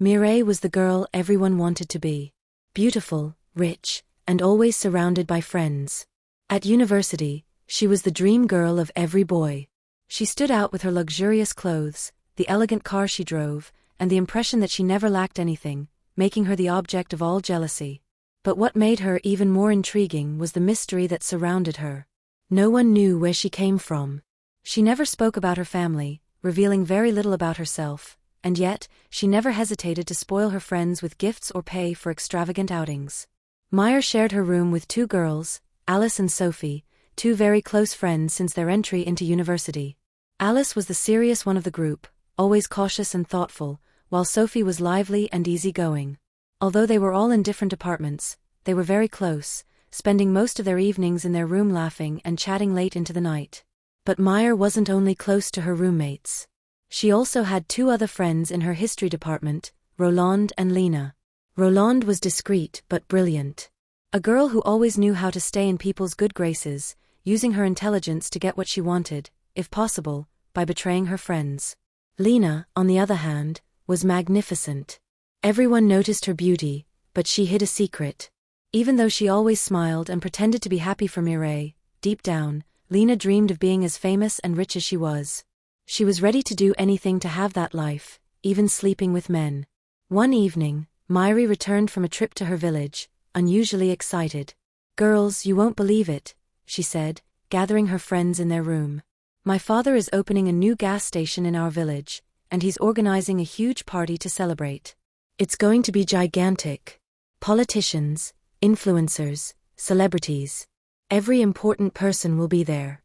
Mireille was the girl everyone wanted to be. Beautiful, rich, and always surrounded by friends. At university, she was the dream girl of every boy. She stood out with her luxurious clothes, the elegant car she drove, and the impression that she never lacked anything, making her the object of all jealousy. But what made her even more intriguing was the mystery that surrounded her. No one knew where she came from. She never spoke about her family, revealing very little about herself, and yet, she never hesitated to spoil her friends with gifts or pay for extravagant outings. Meyer shared her room with two girls, Alice and Sophie, two very close friends since their entry into university. Alice was the serious one of the group, always cautious and thoughtful, while Sophie was lively and easygoing. Although they were all in different apartments, they were very close, spending most of their evenings in their room laughing and chatting late into the night. But Meyer wasn't only close to her roommates. She also had two other friends in her history department, Roland and Lena. Roland was discreet but brilliant. A girl who always knew how to stay in people's good graces, using her intelligence to get what she wanted, if possible, by betraying her friends. Lena, on the other hand, was magnificent. Everyone noticed her beauty, but she hid a secret. Even though she always smiled and pretended to be happy for Mireille, deep down, Lena dreamed of being as famous and rich as she was. She was ready to do anything to have that life, even sleeping with men. One evening, Myri returned from a trip to her village, unusually excited. "Girls, you won't believe it," she said, gathering her friends in their room. "My father is opening a new gas station in our village, and he's organizing a huge party to celebrate. It's going to be gigantic. Politicians, influencers, celebrities. Every important person will be there."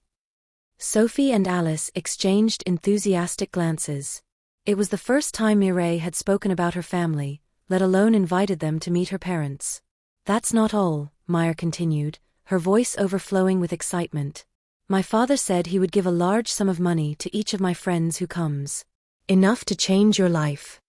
Sophie and Alice exchanged enthusiastic glances. It was the first time Mireille had spoken about her family, let alone invited them to meet her parents. "That's not all," Meyer continued, her voice overflowing with excitement. "My father said he would give a large sum of money to each of my friends who comes. Enough to change your life."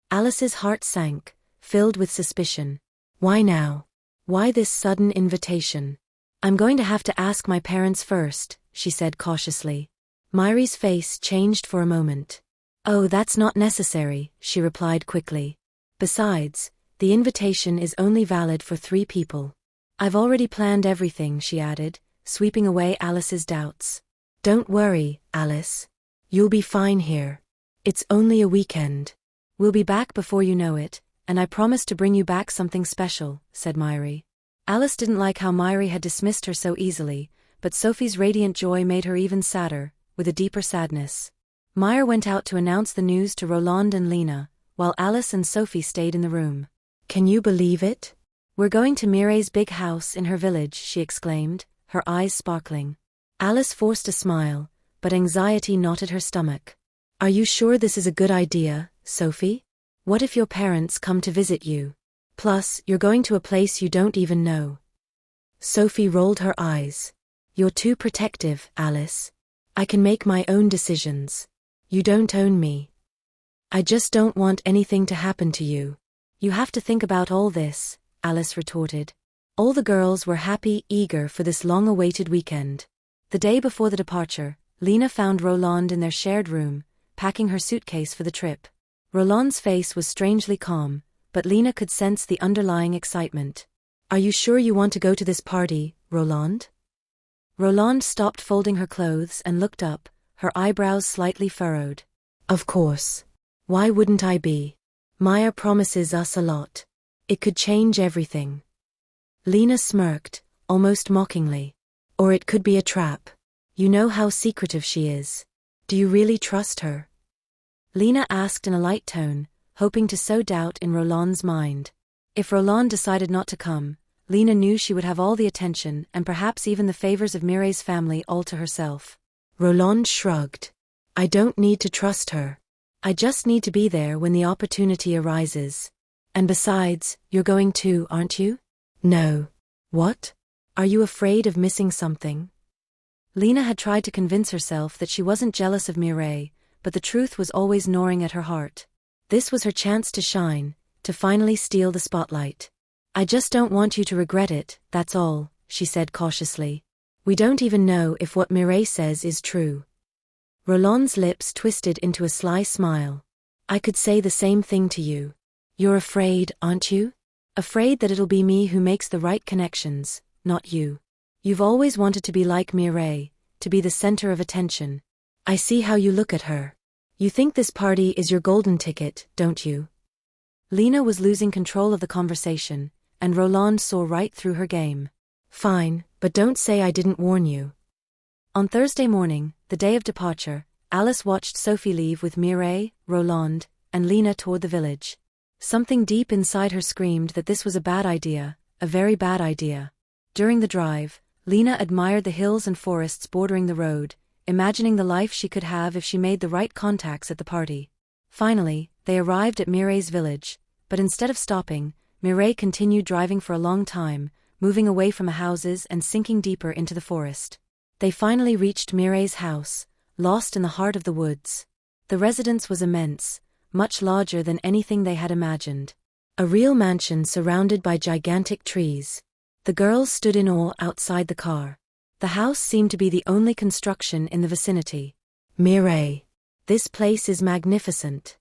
Alice's heart sank, filled with suspicion. Why now? Why this sudden invitation? "I'm going to have to ask my parents first," she said cautiously. Myri's face changed for a moment. "Oh, that's not necessary," she replied quickly. "Besides, the invitation is only valid for 3 people. I've already planned everything," she added, sweeping away Alice's doubts. "Don't worry, Alice. You'll be fine here. It's only a weekend. We'll be back before you know it, and I promise to bring you back something special," said Myri. Alice didn't like how Myri had dismissed her so easily, but Sophie's radiant joy made her even sadder, with a deeper sadness. Meyer went out to announce the news to Roland and Lena, while Alice and Sophie stayed in the room. "Can you believe it? We're going to Mireille's big house in her village," she exclaimed, her eyes sparkling. Alice forced a smile, but anxiety knotted her stomach. "Are you sure this is a good idea, Sophie? What if your parents come to visit you? Plus, you're going to a place you don't even know." Sophie rolled her eyes. "You're too protective, Alice. I can make my own decisions. You don't own me. I just don't want anything to happen to you." "You have to think about all this," Alice retorted. All the girls were happy, eager for this long-awaited weekend. The day before the departure, Lena found Roland in their shared room, packing her suitcase for the trip. Roland's face was strangely calm, but Lena could sense the underlying excitement. "Are you sure you want to go to this party, Roland?" Roland stopped folding her clothes and looked up, her eyebrows slightly furrowed. "Of course. Why wouldn't I be? Maya promises us a lot. It could change everything." Lena smirked, almost mockingly. "Or it could be a trap. You know how secretive she is. Do you really trust her?" Lena asked in a light tone, hoping to sow doubt in Roland's mind. If Roland decided not to come, Lena knew she would have all the attention and perhaps even the favors of Mireille's family all to herself. Roland shrugged. "I don't need to trust her. I just need to be there when the opportunity arises. And besides, you're going too, aren't you?" "No." "What? Are you afraid of missing something?" Lena had tried to convince herself that she wasn't jealous of Mireille, but the truth was always gnawing at her heart. This was her chance to shine, to finally steal the spotlight. "I just don't want you to regret it, that's all," she said cautiously. "We don't even know if what Mireille says is true." Roland's lips twisted into a sly smile. "I could say the same thing to you. You're afraid, aren't you? Afraid that it'll be me who makes the right connections, not you. You've always wanted to be like Mireille, to be the center of attention. I see how you look at her. You think this party is your golden ticket, don't you? Lena was losing control of the conversation, and Roland saw right through her game. Fine, but don't say I didn't warn you. On Thursday morning, the day of departure, Alice watched Sophie leave with Mireille, Roland, and Lena toward the village. Something deep inside her screamed that this was a bad idea, a very bad idea. During the drive, Lena admired the hills and forests bordering the road, imagining the life she could have if she made the right contacts at the party. Finally, they arrived at Mireille's village, but instead of stopping, Mireille continued driving for a long time, moving away from the houses and sinking deeper into the forest. They finally reached Mireille's house, lost in the heart of the woods. The residence was immense, much larger than anything they had imagined. A real mansion surrounded by gigantic trees. The girls stood in awe outside the car. The house seemed to be the only construction in the vicinity. Mireille, this place is magnificent.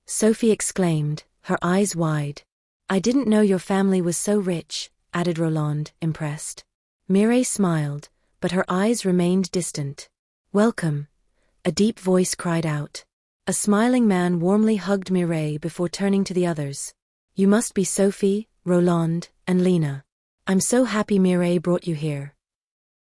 Sophie exclaimed, her eyes wide. I didn't know your family was so rich, added Roland, impressed. Mireille smiled, but her eyes remained distant. Welcome, a deep voice cried out. A smiling man warmly hugged Mireille before turning to the others. You must be Sophie, Roland, and Lena. I'm so happy Mireille brought you here.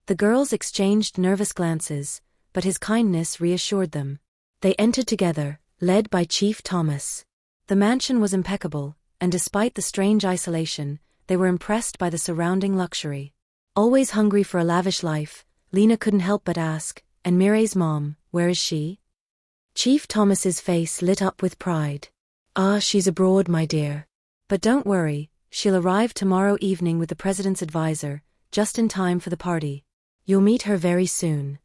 The girls exchanged nervous glances, but his kindness reassured them. They entered together, led by Chief Thomas. The mansion was impeccable, and despite the strange isolation, they were impressed by the surrounding luxury. Always hungry for a lavish life, Lena couldn't help but ask, and Mireille's mom, where is she? Chief Thomas's face lit up with pride. Ah, she's abroad, my dear. But don't worry, she'll arrive tomorrow evening with the president's advisor, just in time for the party. You'll meet her very soon.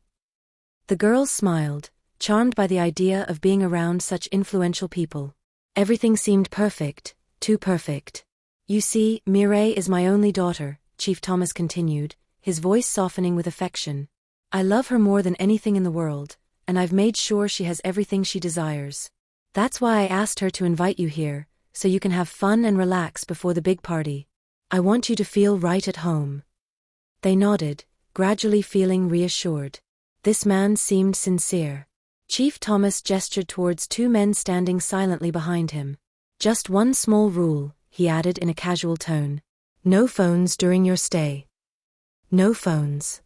The girls smiled, charmed by the idea of being around such influential people. Everything seemed perfect, too perfect. You see, Mireille is my only daughter, Chief Thomas continued, his voice softening with affection. I love her more than anything in the world, and I've made sure she has everything she desires. That's why I asked her to invite you here, so you can have fun and relax before the big party. I want you to feel right at home. They nodded, gradually feeling reassured. This man seemed sincere. Chief Thomas gestured towards two men standing silently behind him. Just one small rule, he added in a casual tone. No phones during your stay. No phones.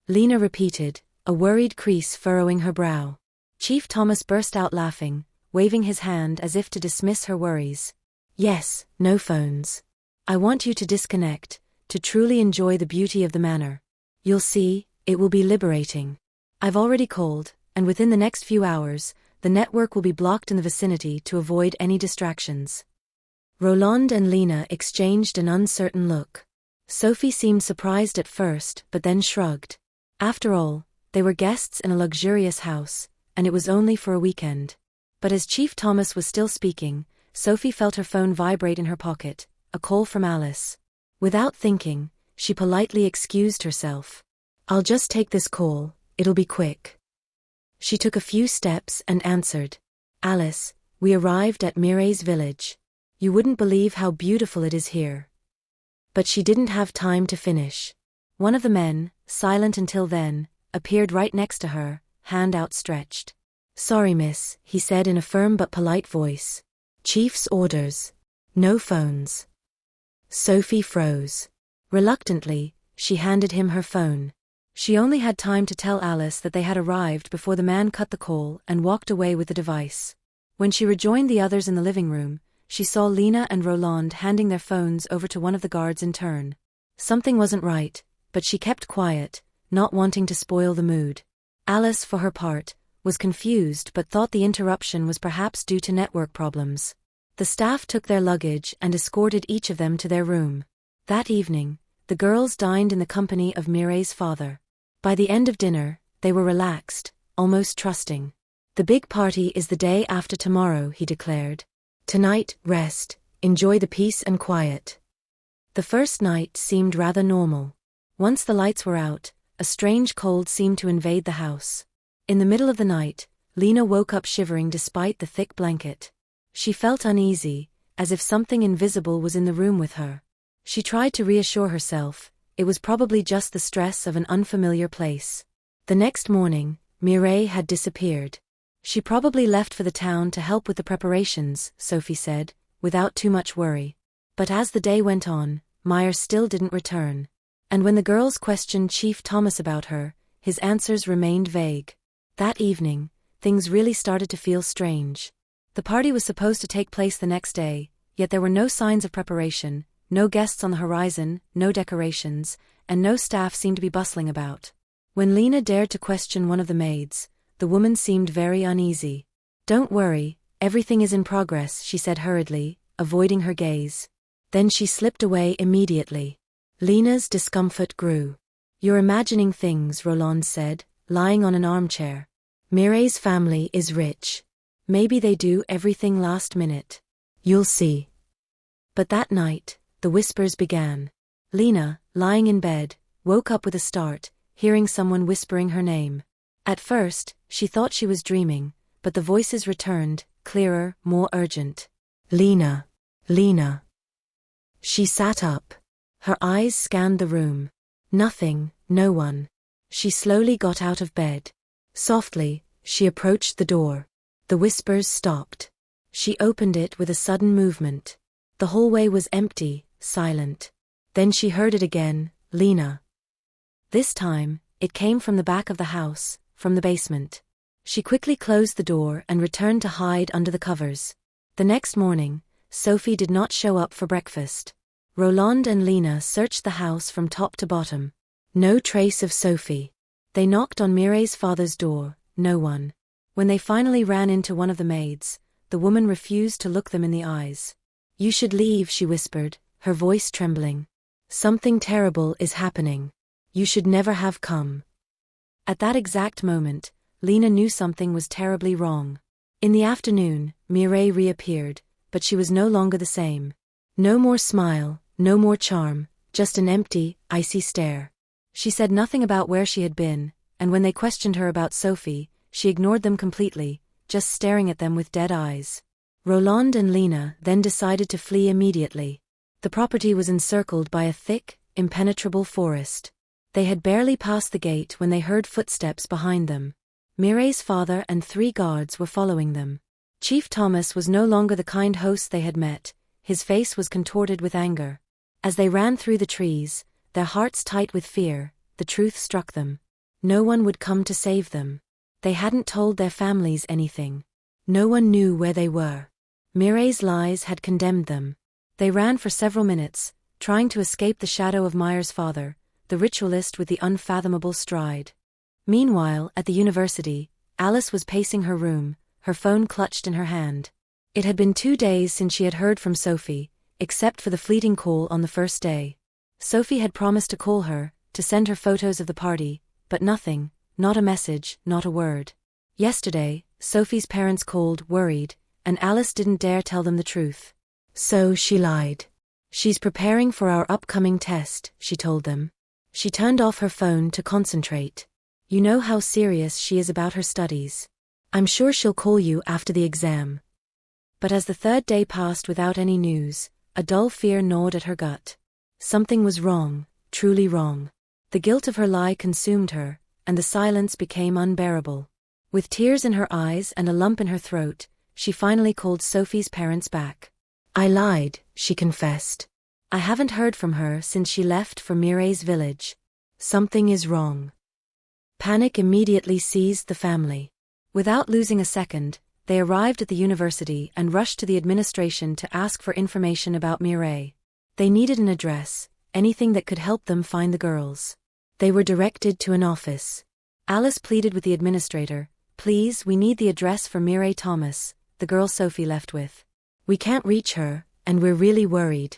Lena repeated, a worried crease furrowing her brow. Chief Thomas burst out laughing, waving his hand as if to dismiss her worries. Yes, no phones. I want you to disconnect, to truly enjoy the beauty of the manor. You'll see, it will be liberating. I've already called, and within the next few hours, the network will be blocked in the vicinity to avoid any distractions. Roland and Lena exchanged an uncertain look. Sophie seemed surprised at first, but then shrugged. After all, they were guests in a luxurious house, and it was only for a weekend. But as Chief Thomas was still speaking, Sophie felt her phone vibrate in her pocket, a call from Alice. Without thinking, she politely excused herself. I'll just take this call, it'll be quick. She took a few steps and answered. Alice, we arrived at Mireille's village. You wouldn't believe how beautiful it is here. But she didn't have time to finish. One of the men, silent until then, appeared right next to her, hand outstretched. Sorry miss, he said in a firm but polite voice. Chief's orders. No phones. Sophie froze. Reluctantly, she handed him her phone. She only had time to tell Alice that they had arrived before the man cut the call and walked away with the device. When she rejoined the others in the living room, she saw Lena and Roland handing their phones over to one of the guards in turn. Something wasn't right, but she kept quiet, not wanting to spoil the mood. Alice, for her part, was confused but thought the interruption was perhaps due to network problems. The staff took their luggage and escorted each of them to their room. That evening, the girls dined in the company of Mireille's father. By the end of dinner, they were relaxed, almost trusting. The big party is the day after tomorrow, he declared. Tonight, rest, enjoy the peace and quiet. The first night seemed rather normal. Once the lights were out, a strange cold seemed to invade the house. In the middle of the night, Lena woke up shivering despite the thick blanket. She felt uneasy, as if something invisible was in the room with her. She tried to reassure herself, it was probably just the stress of an unfamiliar place. The next morning, Mireille had disappeared. She probably left for the town to help with the preparations, Sophie said, without too much worry. But as the day went on, Meyer still didn't return. And when the girls questioned Chief Thomas about her, his answers remained vague. That evening, things really started to feel strange. The party was supposed to take place the next day, yet there were no signs of preparation, no guests on the horizon, no decorations, and no staff seemed to be bustling about. When Lena dared to question one of the maids, the woman seemed very uneasy. "Don't worry, everything is in progress," she said hurriedly, avoiding her gaze. Then she slipped away immediately. Lena's discomfort grew. "You're imagining things," Roland said, lying on an armchair. "Mireille's family is rich. Maybe they do everything last minute. You'll see." But that night, the whispers began. Lena, lying in bed, woke up with a start, hearing someone whispering her name. At first, she thought she was dreaming, but the voices returned, clearer, more urgent. "Lena, Lena." She sat up. Her eyes scanned the room. Nothing, no one. She slowly got out of bed. Softly, she approached the door. The whispers stopped. She opened it with a sudden movement. The hallway was empty, silent. Then she heard it again, "Lena." This time, it came from the back of the house, from the basement. She quickly closed the door and returned to hide under the covers. The next morning, Sophie did not show up for breakfast. Roland and Lena searched the house from top to bottom. No trace of Sophie. They knocked on Mireille's father's door, no one. When they finally ran into one of the maids, the woman refused to look them in the eyes. "You should leave," she whispered, her voice trembling. "Something terrible is happening. You should never have come." At that exact moment, Lena knew something was terribly wrong. In the afternoon, Mireille reappeared, but she was no longer the same. No more smile, no more charm, just an empty, icy stare. She said nothing about where she had been, and when they questioned her about Sophie, she ignored them completely, just staring at them with dead eyes. Roland and Lena then decided to flee immediately. The property was encircled by a thick, impenetrable forest. They had barely passed the gate when they heard footsteps behind them. Mireille's father and 3 guards were following them. Chief Thomas was no longer the kind host they had met, his face was contorted with anger. As they ran through the trees, their hearts tight with fear, the truth struck them. No one would come to save them. They hadn't told their families anything. No one knew where they were. Mireille's lies had condemned them. They ran for several minutes, trying to escape the shadow of Meyer's father, the ritualist with the unfathomable stride. Meanwhile, at the university, Alice was pacing her room, her phone clutched in her hand. It had been 2 days since she had heard from Sophie, except for the fleeting call on the first day. Sophie had promised to call her, to send her photos of the party, but nothing, not a message, not a word. Yesterday, Sophie's parents called, worried, and Alice didn't dare tell them the truth. So she lied. "She's preparing for our upcoming test," she told them. She turned off her phone to concentrate. "You know how serious she is about her studies. I'm sure she'll call you after the exam." But as the 3rd day passed without any news, a dull fear gnawed at her gut. Something was wrong, truly wrong. The guilt of her lie consumed her, and the silence became unbearable. With tears in her eyes and a lump in her throat, she finally called Sophie's parents back. "I lied," she confessed. "I haven't heard from her since she left for Mireille's village. Something is wrong." Panic immediately seized the family. Without losing a second, they arrived at the university and rushed to the administration to ask for information about Mireille. They needed an address, anything that could help them find the girls. They were directed to an office. Alice pleaded with the administrator, "Please, we need the address for Mireille Thomas, the girl Sophie left with. We can't reach her, and we're really worried."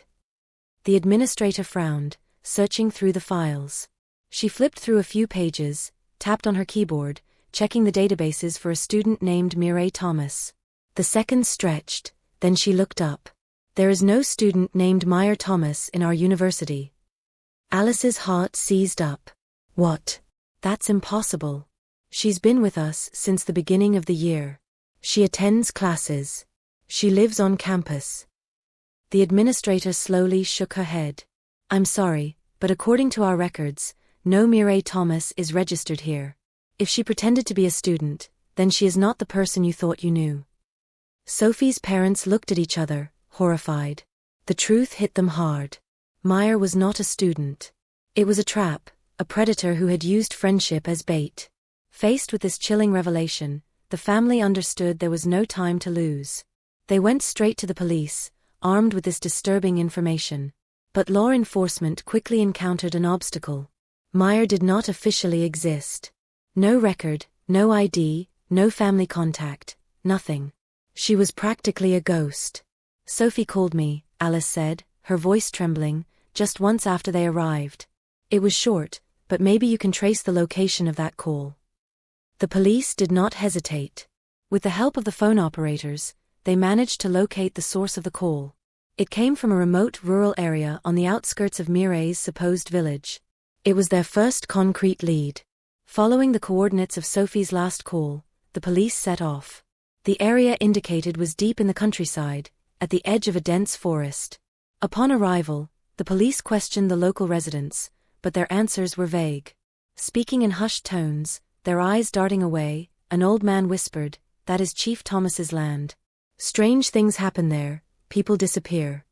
The administrator frowned, searching through the files. She flipped through a few pages, tapped on her keyboard, checking the databases for a student named Mireille Thomas. The seconds stretched, then she looked up. "There is no student named Meyer Thomas in our university." Alice's heart seized up. "What? That's impossible. She's been with us since the beginning of the year. She attends classes. She lives on campus. The administrator slowly shook her head. I'm sorry, but according to our records, no Mireille Thomas is registered here. If she pretended to be a student, then she is not the person you thought you knew. Sophie's parents looked at each other, horrified. The truth hit them hard. Meyer was not a student. It was a trap, a predator who had used friendship as bait. Faced with this chilling revelation, the family understood there was no time to lose. They went straight to the police, armed with this disturbing information. But law enforcement quickly encountered an obstacle. Meyer did not officially exist. No record, no ID, no family contact, nothing. She was practically a ghost. Sophie called me, Alice said, her voice trembling, just once after they arrived. It was short, but maybe you can trace the location of that call. The police did not hesitate. With the help of the phone operators, they managed to locate the source of the call. It came from a remote rural area on the outskirts of Mireille's supposed village. It was their first concrete lead. Following the coordinates of Sophie's last call, the police set off. The area indicated was deep in the countryside, at the edge of a dense forest. Upon arrival, the police questioned the local residents, but their answers were vague. Speaking in hushed tones, their eyes darting away, an old man whispered, "That is Chief Thomas's land. Strange things happen there, people disappear."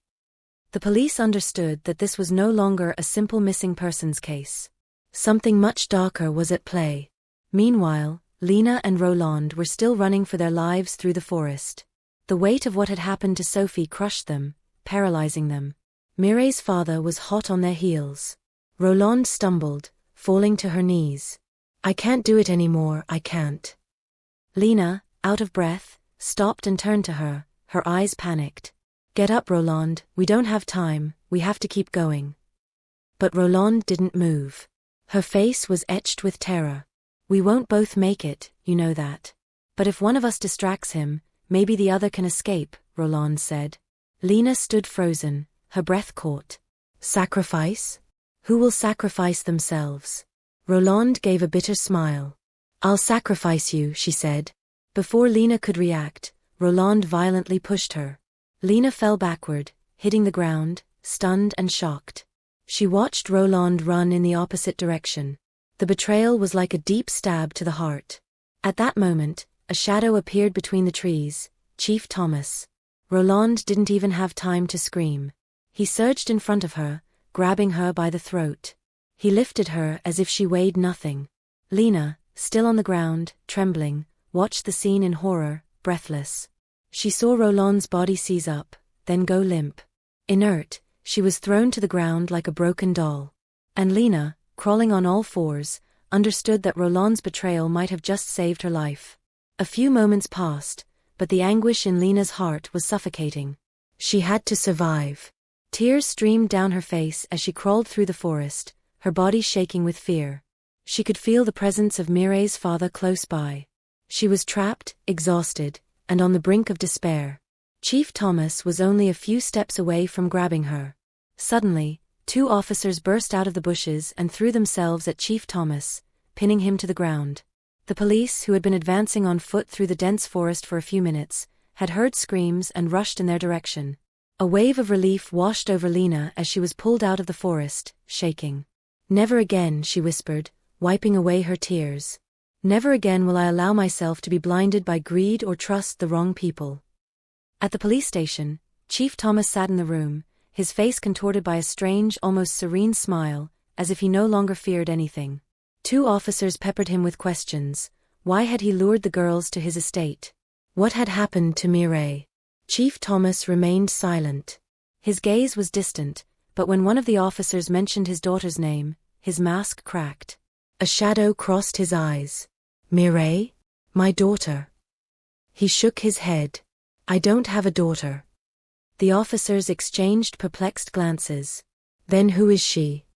The police understood that this was no longer a simple missing persons case. Something much darker was at play. Meanwhile, Lena and Roland were still running for their lives through the forest. The weight of what had happened to Sophie crushed them, paralyzing them. Mireille's father was hot on their heels. Roland stumbled, falling to her knees. "I can't do it anymore, I can't." Lena, out of breath, stopped and turned to her, her eyes panicked. "Get up, Roland, we don't have time, we have to keep going." But Roland didn't move. Her face was etched with terror. "We won't both make it, you know that. But if one of us distracts him, maybe the other can escape," Roland said. Lena stood frozen, her breath caught. "Sacrifice? Who will sacrifice themselves?" Roland gave a bitter smile. "I'll sacrifice you," she said. Before Lena could react, Roland violently pushed her. Lena fell backward, hitting the ground, stunned and shocked. She watched Roland run in the opposite direction. The betrayal was like a deep stab to the heart. At that moment, a shadow appeared between the trees, Chief Thomas. Roland didn't even have time to scream. He surged in front of her, grabbing her by the throat. He lifted her as if she weighed nothing. Lena, still on the ground, trembling, watched the scene in horror, breathless. She saw Roland's body seize up, then go limp. Inert, she was thrown to the ground like a broken doll. And Lena, crawling on all fours, understood that Roland's betrayal might have just saved her life. A few moments passed, but the anguish in Lena's heart was suffocating. She had to survive. Tears streamed down her face as she crawled through the forest, her body shaking with fear. She could feel the presence of Mireille's father close by. She was trapped, exhausted, and on the brink of despair. Chief Thomas was only a few steps away from grabbing her. Suddenly, two officers burst out of the bushes and threw themselves at Chief Thomas, pinning him to the ground. The police, who had been advancing on foot through the dense forest for a few minutes, had heard screams and rushed in their direction. A wave of relief washed over Lena as she was pulled out of the forest, shaking. "Never again," she whispered, wiping away her tears. "Never again will I allow myself to be blinded by greed or trust the wrong people." At the police station, Chief Thomas sat in the room, his face contorted by a strange, almost serene smile, as if he no longer feared anything. Two officers peppered him with questions. Why had he lured the girls to his estate? What had happened to Mireille? Chief Thomas remained silent. His gaze was distant, but when one of the officers mentioned his daughter's name, his mask cracked. A shadow crossed his eyes. "Mireille? My daughter." He shook his head. "I don't have a daughter." The officers exchanged perplexed glances. "Then who is she?"